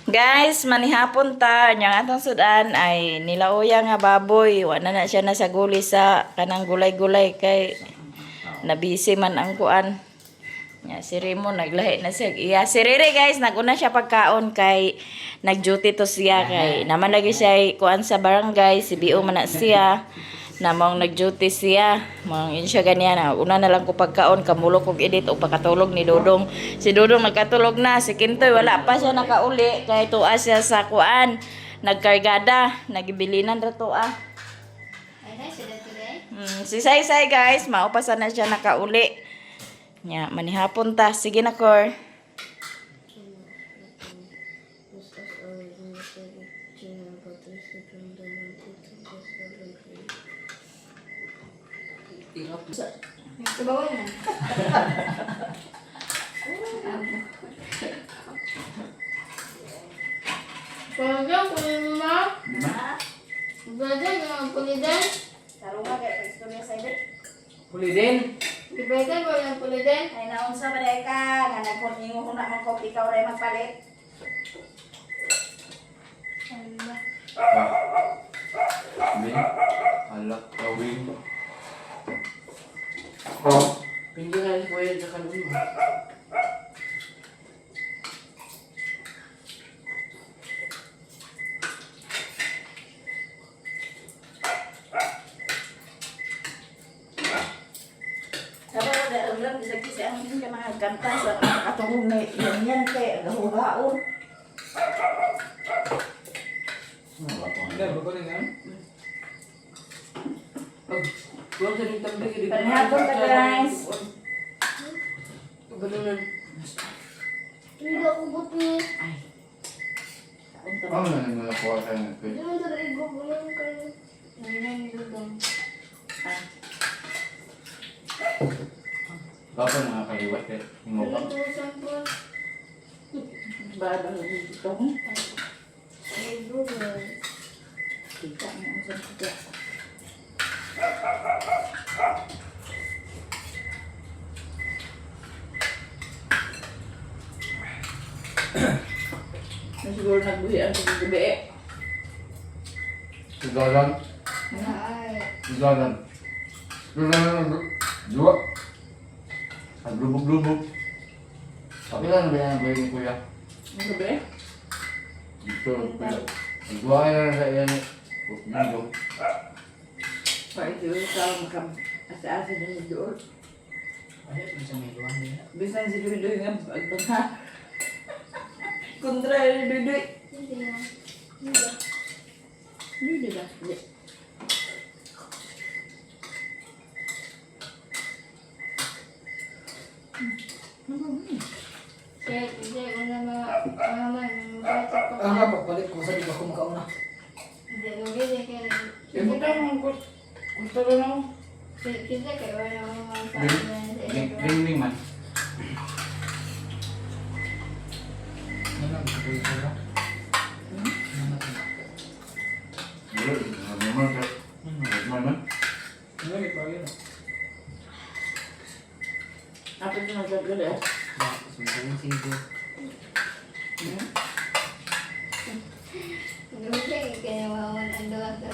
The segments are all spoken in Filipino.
Guys, manihapon ta nya atong sudan ay nilauya nga baboy. Wala na siya nasaguli sa kanang gulay-gulay kay nabisi man ang kuan. Nya si Remo naglahi na siya. Iya si Riri guys, naguna siya pagkaon kay nag-duty to siya kay naman lagi siya kuan sa barangay, si BO man na siya. Namang nag-duty siya. Mang siya ganyan na. Una na lang ko pagkaon, kamulo kong edit o pakatulog ni Dodong. Si Dodong nagkatulog na, si Kintoy wala pa siya nakauli kay tuwa siya sa kuan. Nagkargada, nagibilinan ra tuwa. Si Say guys, maupasan na siya nakauli. Nya manihapon ta. Sige na Kor. Sa bawah na. Pagkakang kulima. Belajar dengan puliden. Tarunga kay istorya sa ide. Pulidin. Dibaikan ko yung puliden. Ay naunsa ba dai ka nga nagkontingo ko na man ko ikaw ray magpalit. Min. Alak. Kawin. Pinggir nga ko yan sa kanuna. Sabi ko dahil lang bisa kasi ang hindi ka mga kanta sa katulong na yan kay agahuhaon. Hindi, bago nga. Huwag sa rin tabi. Panihapon ka guys. Ganunan. Hindi ako buti. Ay. Ano na nang nakuha tayo ng Hindi mo sa igo bulan kayo. Hindi na yung dudong. Baka nakakaliwat eh. Wala Hingopang. tuwasan po. Badang dito. Ay, bulan. Kita mo ang sarap. Siguro nagbuhian sa gabi. Sigalan. Ay. Sigalan. Sigalan. Dua. Ang lubog-lubog. Sabi lang na ba yan ang ni Kuya? Ang gabi? Dito, Kuya. Ang duwa na sa iyan. Dito. Paito sa makam-asa-asa na yung doon. Ay, sa may luwan niya. Bisan si Dudoy nga agpangha. Kontra ni Dudoy. Hindi na. Dudoy ba? Hindi. Kaya, hindi ko na malaman. Bata pa Ah, ka. nga, pagpalit ko sa di ba kumakauna. Hindi, nagili kayo. Imo ta mo ko. Gusto rin ako. Kita kayo wala mga sa Ring man. Ano, gusto ko ito ba? Dito. Ano man sa... Ano man? Ano, ipagin. Apa itu macam tu dah? Sebenarnya sih itu. Dulu kaya wawan ang doon sa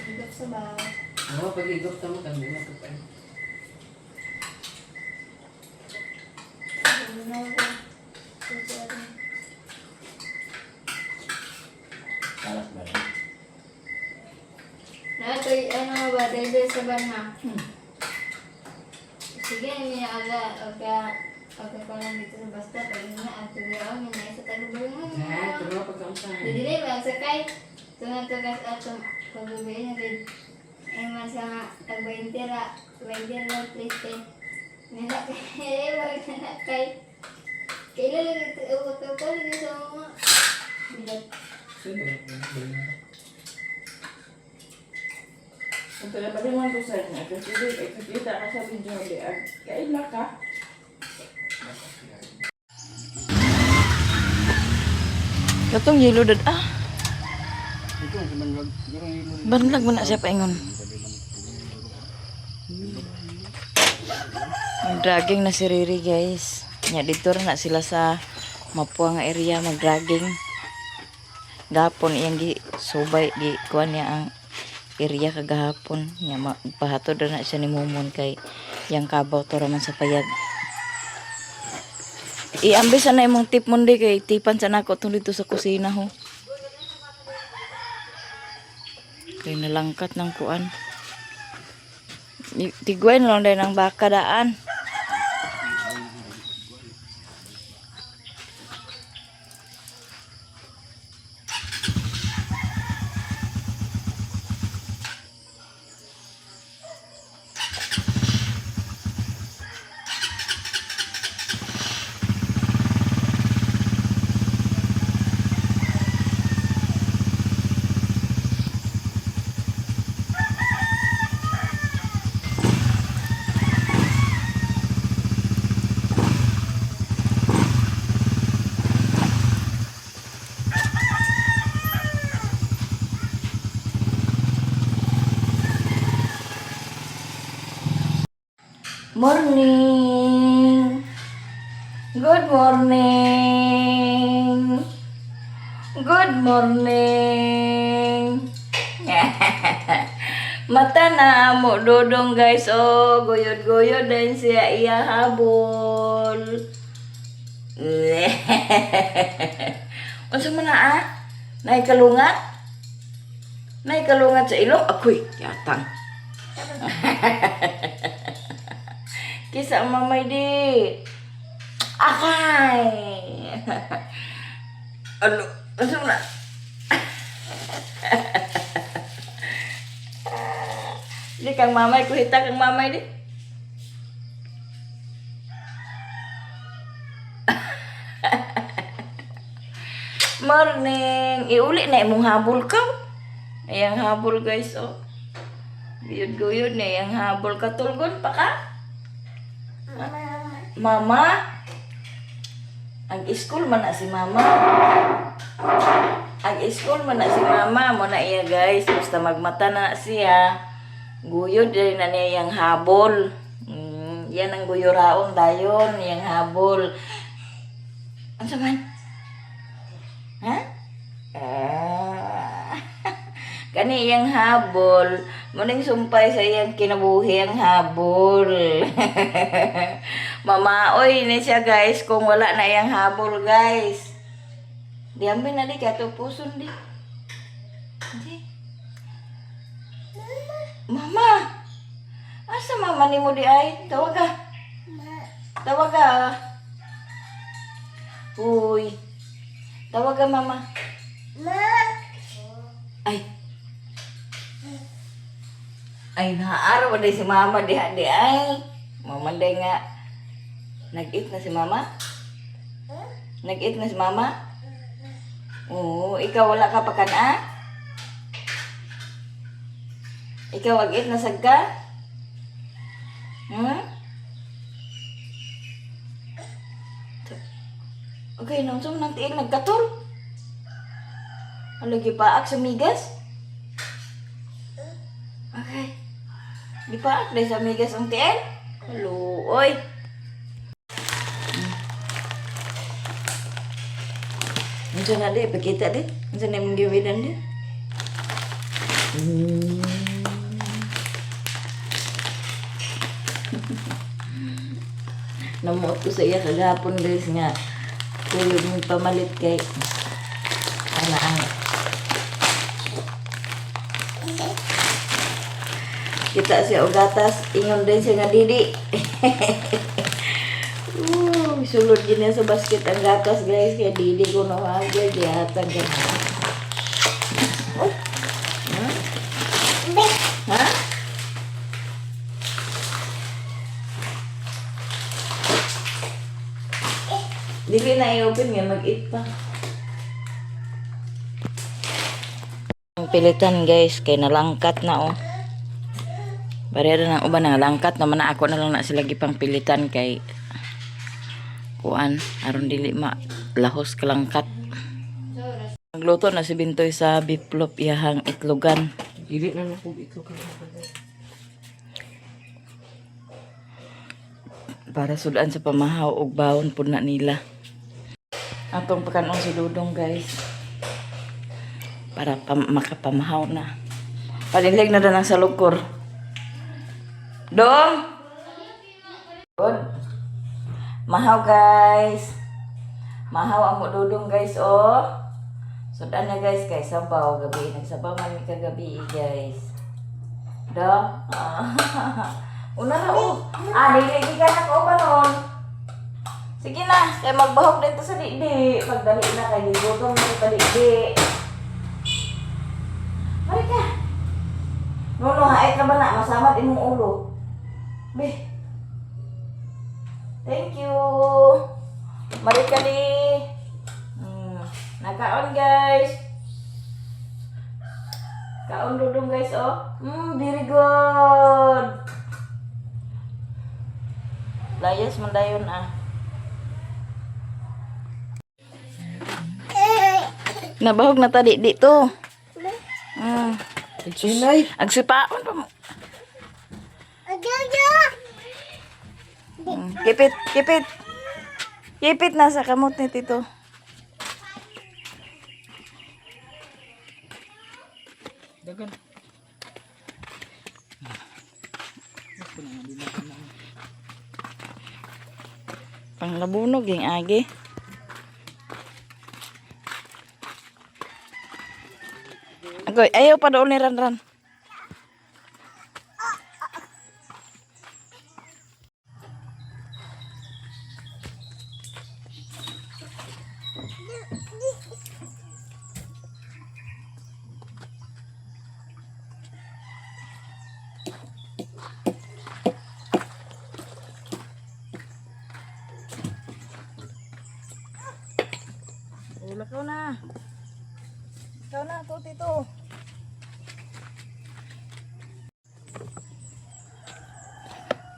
higap sa bawah. Oh, pag-igop tamo kami na to pa. Kalas ba rin? Natoy ano ba dahil sa banha. Sige, may aga okay ko lang dito sa basta pag na at tuloy may sa tagubilin Ah, mo. pero pagkaunsa. Dili ba sakay? Tunang tugas atong pagbibihin na din. Ay man sa tag-20 lang please kay. Nila kay wag na kay. Kailan lang ito ko lagi sa mga. Bilat. Sige, Ito na paliwan ko sa inyo. Kasi kita ka sa video di kaila ka. Katong yelo dad Banlag mo na siya paingon. Mag-dragging na si Riri guys. Nya dito na sila sa mapuang area mag-dragging. Gapon iyang gi subay gi kuan niya ang area kagahapon. Nya magpahatod na siya ni Mumon kay yang kabaw to raman sa payag. Iambis na imong tip mundi kay tipan sa nako tong dito sa kusina ho. Kay nalangkat ng kuan. Tigway na lang din ang baka daan. Morning. Good morning. Good morning. Mata na mo dodong guys. Oh, guyod-guyod din siya iya habol. Unsa man na ah? Nay kalungat? Nay kalungat sa ilong? Ako'y yatang. Kisa ang mamay di. Akay. Ano? Ano na? Di kang mamay. Kuhita kang mamay di. Morning. Iuli na imong habol ka. Ayang habol guys oh. Guyod-guyod na yang habol ka. Tulgon pa ka? Mama? Ang school man na si mama. Ang school man na si mama. Mo na iya guys. Basta magmata na siya. Guyod din na niya yung habol. Yan ang guyuraon dayon. Yung habol. Ano saman? Ha? Kani iyang habol, muning sumpay sa iyang kinabuhi ang habol. Mamaoy ni siya guys kung wala na iyang habol guys. Diambil na di kato puson di. Di. Mama. Asa mama ni mo di ay? Tawag ka. Tawag ka. Uy. Tawag ka mama. Ay. Ay, naaraw day si mama diha di ay. Mama day nga. Nag-eat na si mama? Nag-eat na si mama? Oo, ikaw wala ka pa kana? Ikaw wag-eat na sagka? Okay, nung sum nang tiil nagkatol. Lagi paak sa migas? Okay. Di paak dahil sa migas ang tiil? Luoy. Ano na di? Pakita di? Ano na yung giwidan di? Namuot ko sa iya kagapon guys nga. Tulog mong pamalit kay ana-ana. Kita siya og gatas, ingon din siya nga didi. Sulod din niya sa basket ang gatas guys, kaya didi ko na wagay, dihatag ka na. Ha? Dili na i-open nga, mag-eat pa. Ang pilitan guys, kay nalangkat na oh. Barera ng uban na langkat naman na ako na lang na sila gipang pilitan kay kuan aron dili ma lahos kalangkat. Nagluto na si Bintoy sa biplop iyahang itlogan. Dili na ako ito ka. para sudan sa pamahaw ug bawon pud na nila. Atong pagkanon si Dudong guys. Para makapamahaw na. Palinlig na daw ng salukor. Dong! Good. Mahaw guys. Mahaw amo Dudong guys oh. Sudan na guys kay sabaw gabi. Nagsabaw man mi kagabi guys. Da. Una na oh. Dili ka na ko ba nun? Sige na, kay magbahog dito sa didi. Pagdali na kay Dudong mo didi. Mari ka. Nuno haay ka ba na? Masamad imong ulo. Be. Thank you. Mari ka di. Nakaon guys. Kaon Dudong guys oh. Very good. Layas mandayon ah. Nabahog na tadi dito. Sinay. Agsipaon pa mo. Kipit, kipit. Kipit na sa kamot ni Tito. Dagan. Panglabunog yung agi. Agoy, ayaw pa doon ni Ranran. Ikaw na. Ikaw na, Tito.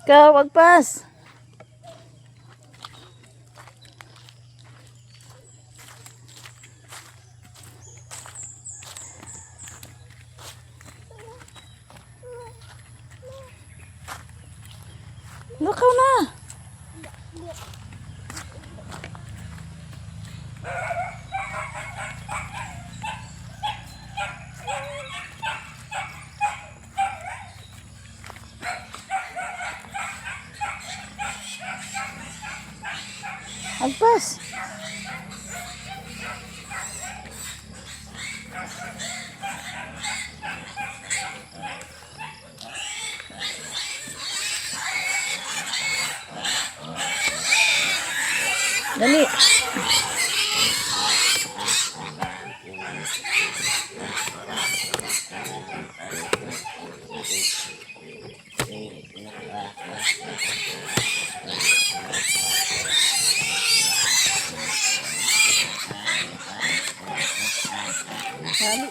Ikaw, wagpas. Ikaw na. Agpas. Dali. Dali.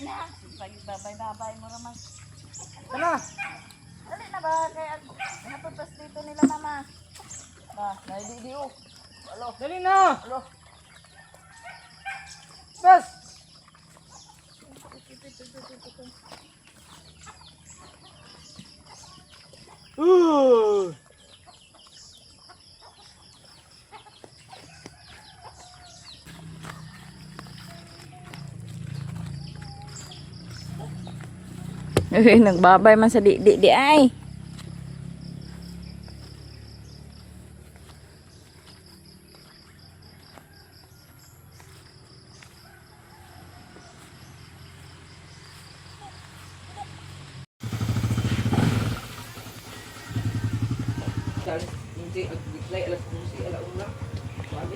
na. Babay mo raman. Tara! Dali na ba? Kaya napupas dito nila mama. Ba, naidi oh. Alo. Dali na! Alo. Bas! Nagbabay man sa di ay.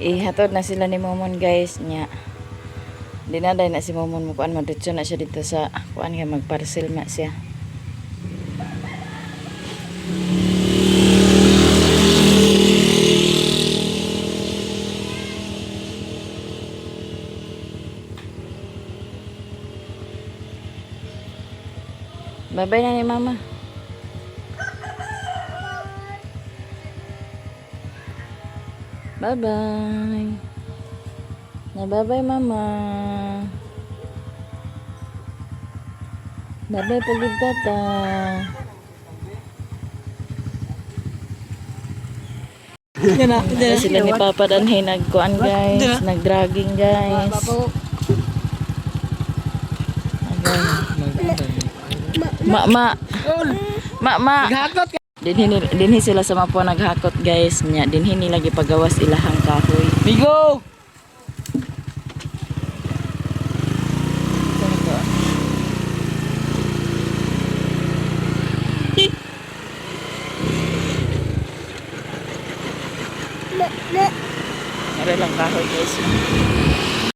Ihatod na sila ni Momon guys nya. Dinaday na si Momon mo kuan madutso na siya dito sa kuan nga magparcel na siya. Bye-bye na ni mama. Bye-bye. Na bye-bye mama. Bye-bye pagod tata. Sila ni Papa Danhay nagkuan guys, nagdragging guys. Ma. Dinhi sila sa mapo naghakot guys nya. Dinhi nila gipagawas ilahang kahoy. Bigo! Meron lang kahoy guys.